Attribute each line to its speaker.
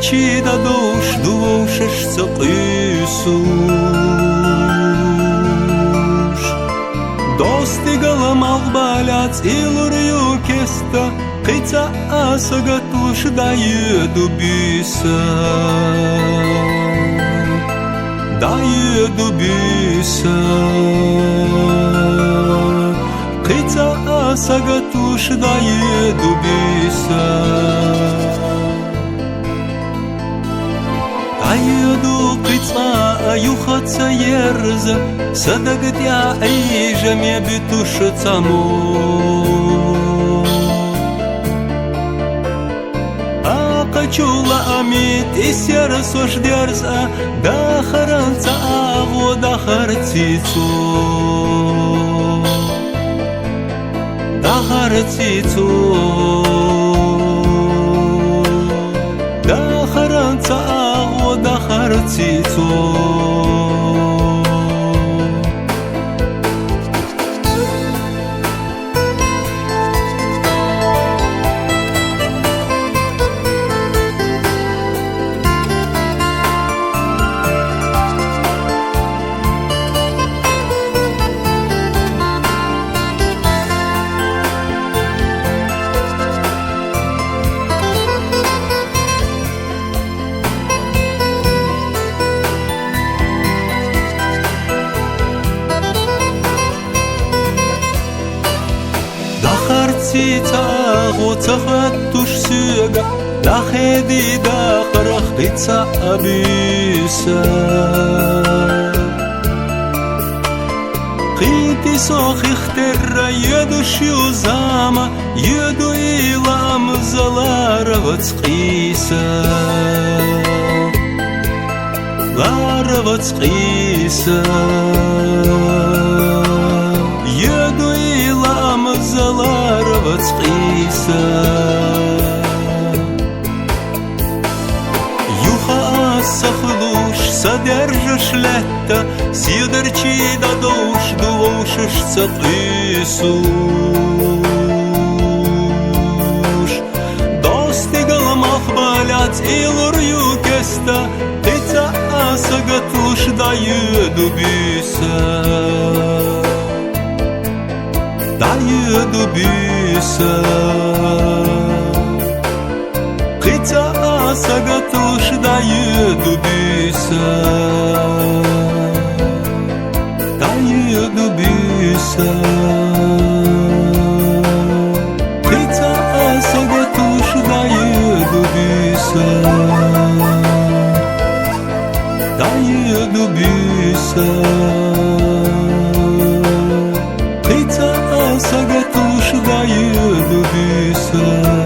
Speaker 1: درچی دادوش دوشش سقیسوش دوستی گلم اغبالات ایلوریو کستا قیتا آسگتوش دایدو بیسا قیتا آسگتوش دایدو بیسا دایدو قیتا ایوخطا یرزا صدقت یا ایجا می بیتوش تامو Чула амит и сердце ждерза, да харанца агу да харцицу, да харцицу, да харанца агу да харцицу. Цитагу цахаттуш сюга да хеди да харах qiца abisa qiti sox ixterra yedush yuzama yedu ilam zalarvat qisa larvat qisa yedu ilam zalarvat qisa Содержишь лето, сидорчи да душ, душишься тысуш. Достигал махбалят илурью кеста, Тица асагатуш даю биса, даю биса. Тица асагатуш даю биса, даю биса. Тица асагатуш даю биса, даю биса. Тица асагатуш даю биса.